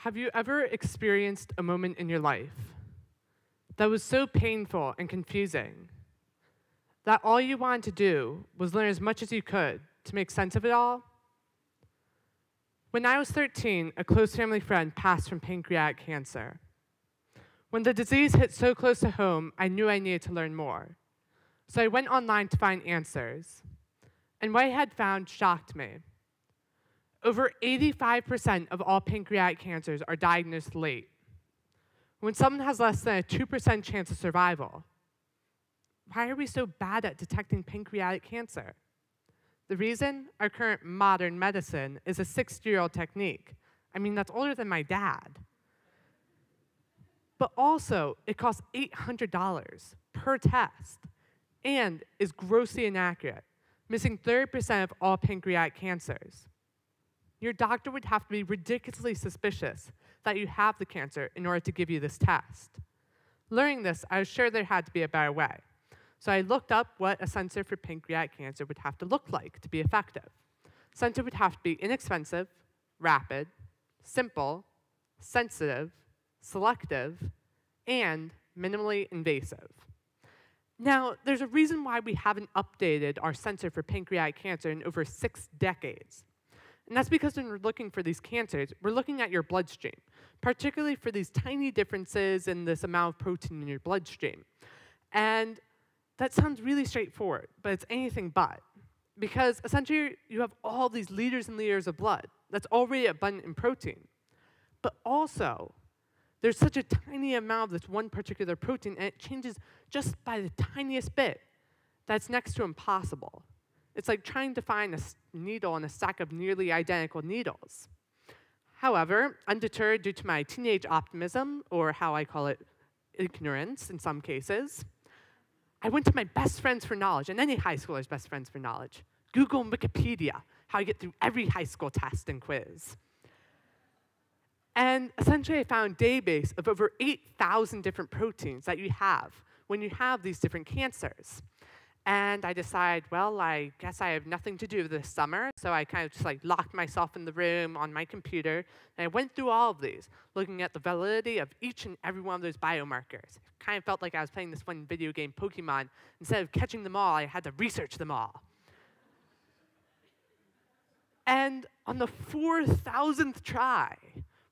Have you ever experienced a moment in your life that was so painful and confusing that all you wanted to do was learn as much as you could to make sense of it all? When I was 13, a close family friend passed from pancreatic cancer. When the disease hit so close to home, I knew I needed to learn more. So I went online to find answers. And what I had found shocked me. Over 85% of all pancreatic cancers are diagnosed late, when someone has less than a 2% chance of survival. Why are we so bad at detecting pancreatic cancer? The reason? Our current modern medicine is a 60-year-old technique. I mean, that's older than my dad. But also, it costs $800 per test and is grossly inaccurate, missing 30% of all pancreatic cancers. Your doctor would have to be ridiculously suspicious that you have the cancer in order to give you this test. Learning this, I was sure there had to be a better way. So I looked up what a sensor for pancreatic cancer would have to look like to be effective. Sensor would have to be inexpensive, rapid, simple, sensitive, selective, and minimally invasive. Now, there's a reason why we haven't updated our sensor for pancreatic cancer in over 6 decades. And that's because when we're looking for these cancers, we're looking at your bloodstream, particularly for these tiny differences in this amount of protein in your bloodstream. And that sounds really straightforward, but it's anything but. Because essentially, you have all these liters and liters of blood that's already abundant in protein. But also, there's such a tiny amount of this one particular protein, and it changes just by the tiniest bit, that's next to impossible. It's like trying to find a needle in a stack of nearly identical needles. However, undeterred due to my teenage optimism, or how I call it, ignorance in some cases, I went to my best friends for knowledge, and any high schooler's best friends for knowledge, Google and Wikipedia, how I get through every high school test and quiz. And essentially, I found a database of over 8,000 different proteins that you have when you have these different cancers. And I decided, well, I guess I have nothing to do this summer, so I kind of just like locked myself in the room on my computer, and I went through all of these, looking at the validity of each and every one of those biomarkers. It kind of felt like I was playing this one video game, Pokemon. Instead of catching them all, I had to research them all. And on the 4,000th try,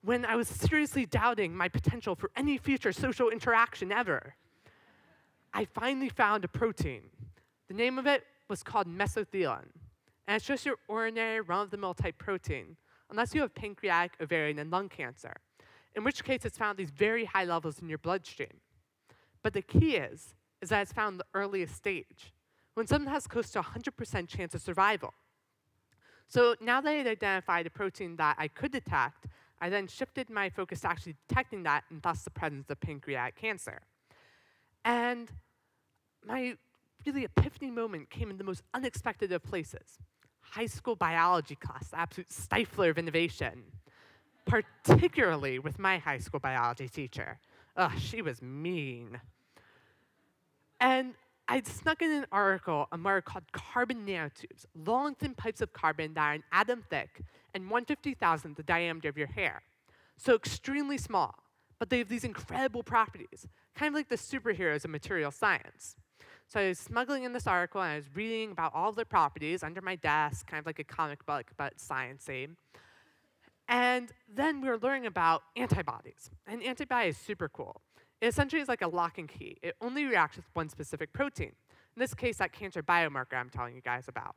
when I was seriously doubting my potential for any future social interaction ever, I finally found a protein. The name of it was called mesothelin, and it's just your ordinary run-of-the-mill type protein, unless you have pancreatic, ovarian, and lung cancer, in which case it's found at these very high levels in your bloodstream. But the key is that it's found in the earliest stage, when someone has close to 100% chance of survival. So now that I had identified a protein that I could detect, I then shifted my focus to actually detecting that, and thus the presence of pancreatic cancer. And my really epiphany moment came in the most unexpected of places. High school biology class, the absolute stifler of innovation, particularly with my high school biology teacher. Ugh, she was mean. And I'd snuck in an article on what are called carbon nanotubes, long, thin pipes of carbon that are an atom thick and 1/50,000th the diameter of your hair. So extremely small, but they have these incredible properties, kind of like the superheroes of material science. So I was smuggling in this article, and I was reading about all of their properties under my desk, kind of like a comic book, but science-y. And then we were learning about antibodies. And antibody is super cool. It essentially is like a lock and key. It only reacts with one specific protein. In this case, that cancer biomarker I'm telling you guys about.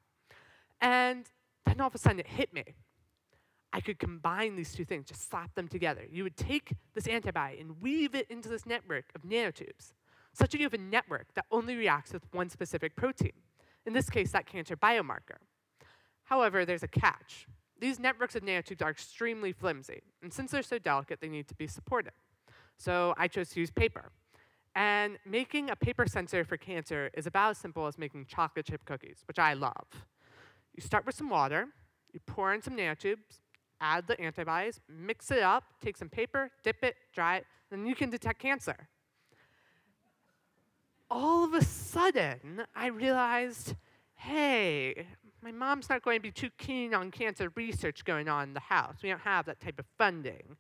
And then all of a sudden, it hit me. I could combine these two things, just slap them together. You would take this antibody and weave it into this network of nanotubes, such that you have a network that only reacts with one specific protein. In this case, that cancer biomarker. However, there's a catch. These networks of nanotubes are extremely flimsy, and since they're so delicate, they need to be supported. So I chose to use paper. And making a paper sensor for cancer is about as simple as making chocolate chip cookies, which I love. You start with some water, you pour in some nanotubes, add the antibodies, mix it up, take some paper, dip it, dry it, and you can detect cancer. All of a sudden, I realized, hey, my mom's not going to be too keen on cancer research going on in the house. We don't have that type of funding.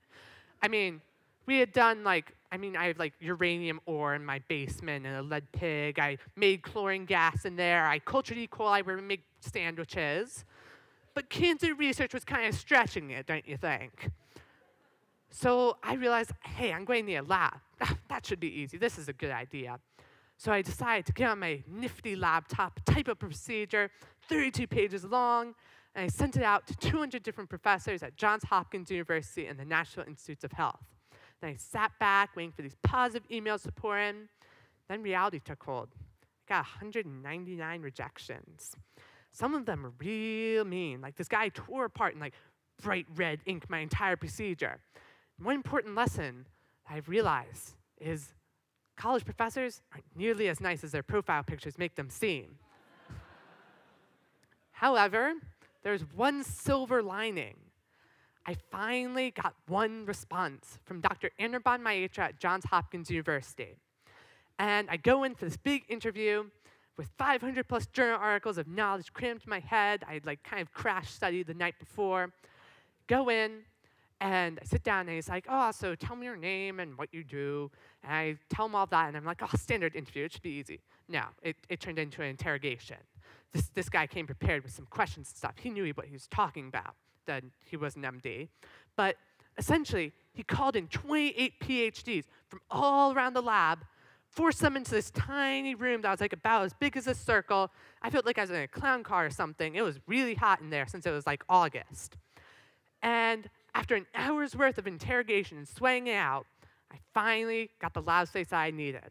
I mean, we had done I have uranium ore in my basement and a lead pig. I made chlorine gas in there. I cultured E. coli where we make sandwiches. But cancer research was kind of stretching it, don't you think? So I realized, hey, I'm going to need a lab. That should be easy. This is a good idea. So I decided to get on my nifty laptop, type up a procedure, 32 pages long, and I sent it out to 200 different professors at Johns Hopkins University and the National Institutes of Health. Then I sat back, waiting for these positive emails to pour in. Then reality took hold. I got 199 rejections. Some of them were real mean. Like this guy tore apart in bright red ink my entire procedure. One important lesson I've realized is college professors aren't nearly as nice as their profile pictures make them seem. However, there's one silver lining. I finally got one response from Dr. Anirban Maitra at Johns Hopkins University. And I go in for this big interview with 500 plus journal articles of knowledge crammed to my head. I'd kind of crash studied the night before. Go in, and I sit down, and he's like, oh, so tell me your name and what you do. And I tell him all that, and I'm like, oh, standard interview, it should be easy. No, it turned into an interrogation. This guy came prepared with some questions and stuff. He knew what he was talking about. Then he was an MD. But essentially, he called in 28 PhDs from all around the lab, forced them into this tiny room that was about as big as a circle. I felt like I was in a clown car or something. It was really hot in there since it was August. And after an hour's worth of interrogation and sweating it out, I finally got the lab space I needed.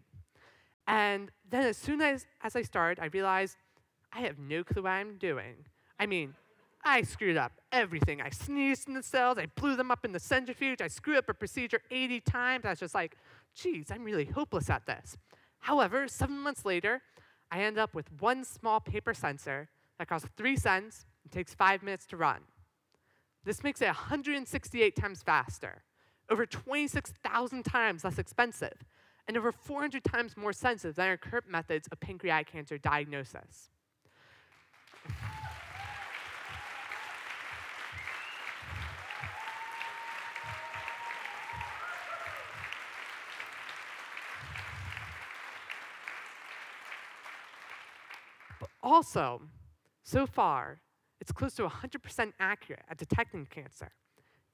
And then as soon as I started, I realized I have no clue what I'm doing. I screwed up everything. I sneezed in the cells. I blew them up in the centrifuge. I screwed up a procedure 80 times. I was just like, geez, I'm really hopeless at this. However, 7 months later, I ended up with one small paper sensor that costs 3 cents and takes 5 minutes to run. This makes it 168 times faster, over 26,000 times less expensive, and over 400 times more sensitive than our current methods of pancreatic cancer diagnosis. But also, so far, it's close to 100% accurate at detecting cancer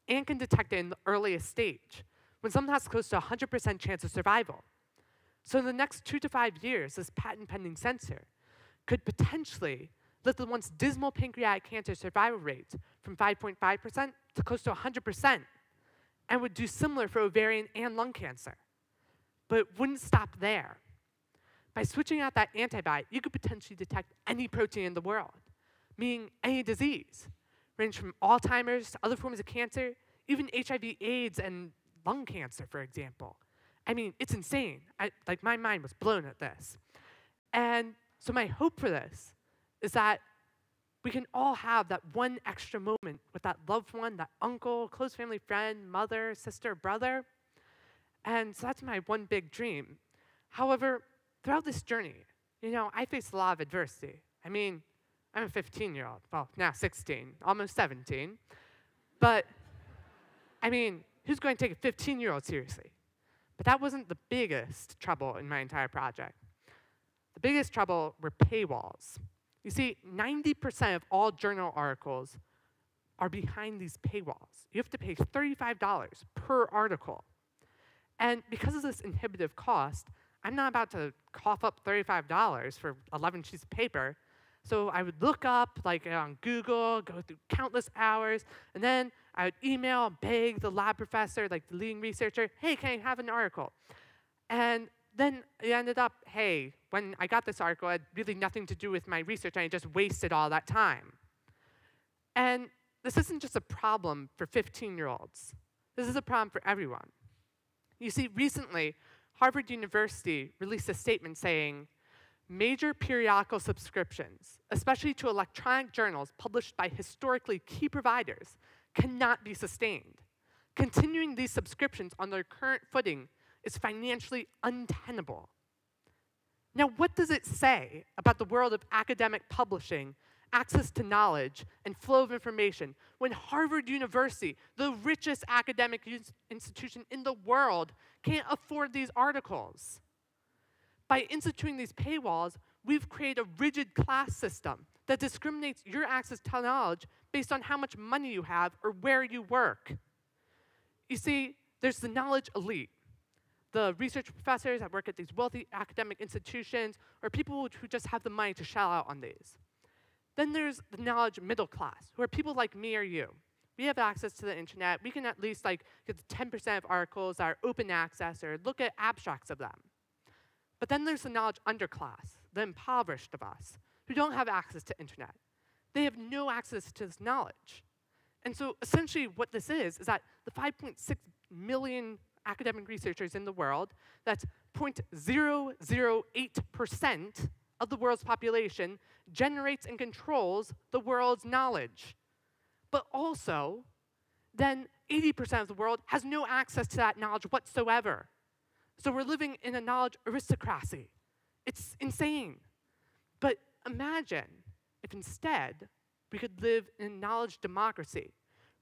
and can detect it in the earliest stage, when someone has close to 100% chance of survival. So in the next 2 to 5 years, this patent-pending sensor could potentially lift the once dismal pancreatic cancer survival rates from 5.5% to close to 100%, and would do similar for ovarian and lung cancer. But it wouldn't stop there. By switching out that antibody, you could potentially detect any protein in the world, meaning any disease, range from Alzheimer's to other forms of cancer, even HIV/AIDS and lung cancer, for example. It's insane. My mind was blown at this. And so my hope for this is that we can all have that one extra moment with that loved one, that uncle, close family friend, mother, sister, brother. And so that's my one big dream. However, throughout this journey, I faced a lot of adversity. I'm a 15-year-old, well, now 16, almost 17. But, who's going to take a 15-year-old seriously? But that wasn't the biggest trouble in my entire project. The biggest trouble were paywalls. You see, 90% of all journal articles are behind these paywalls. You have to pay $35 per article. And because of this inhibitive cost, I'm not about to cough up $35 for 11 sheets of paper. So I would look up on Google, go through countless hours, and then I would email, beg the lab professor, the leading researcher, hey, can I have an article? And then it ended up, hey, when I got this article, it had really nothing to do with my research, and I just wasted all that time. And this isn't just a problem for 15-year-olds. This is a problem for everyone. You see, recently, Harvard University released a statement saying, major periodical subscriptions, especially to electronic journals published by historically key providers, cannot be sustained. Continuing these subscriptions on their current footing is financially untenable. Now, what does it say about the world of academic publishing access to knowledge, and flow of information, when Harvard University, the richest academic institution in the world, can't afford these articles? By instituting these paywalls, we've created a rigid class system that discriminates your access to knowledge based on how much money you have or where you work. You see, there's the knowledge elite, the research professors that work at these wealthy academic institutions, or people who just have the money to shell out on these. Then there's the knowledge middle class, who are people like me or you. We have access to the internet. We can at least get the 10% of articles that are open access or look at abstracts of them. But then there's the knowledge underclass, the impoverished of us, who don't have access to internet. They have no access to this knowledge. And so essentially what this is that the 5.6 million academic researchers in the world, that's 0.008% of the world's population, generates and controls the world's knowledge. But also, then 80% of the world has no access to that knowledge whatsoever. So we're living in a knowledge aristocracy. It's insane. But imagine if instead we could live in a knowledge democracy,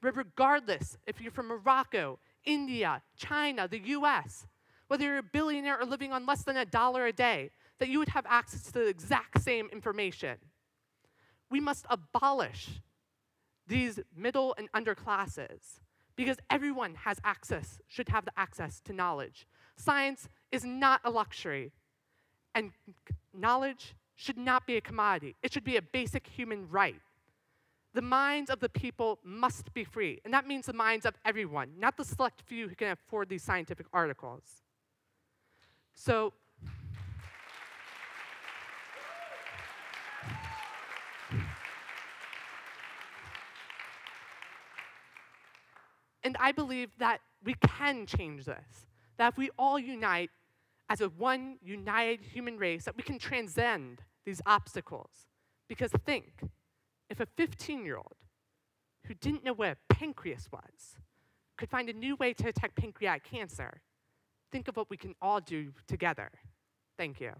where regardless if you're from Morocco, India, China, the US, whether you're a billionaire or living on less than $1 a day, that you would have access to the exact same information. We must abolish these middle and underclasses because everyone has access, should have the access to knowledge. Science is not a luxury, and knowledge should not be a commodity. It should be a basic human right. The minds of the people must be free, and that means the minds of everyone, not the select few who can afford these scientific articles. So, and I believe that we can change this, that if we all unite as a one united human race, that we can transcend these obstacles. Because think, if a 15-year-old who didn't know what a pancreas was could find a new way to attack pancreatic cancer, think of what we can all do together. Thank you.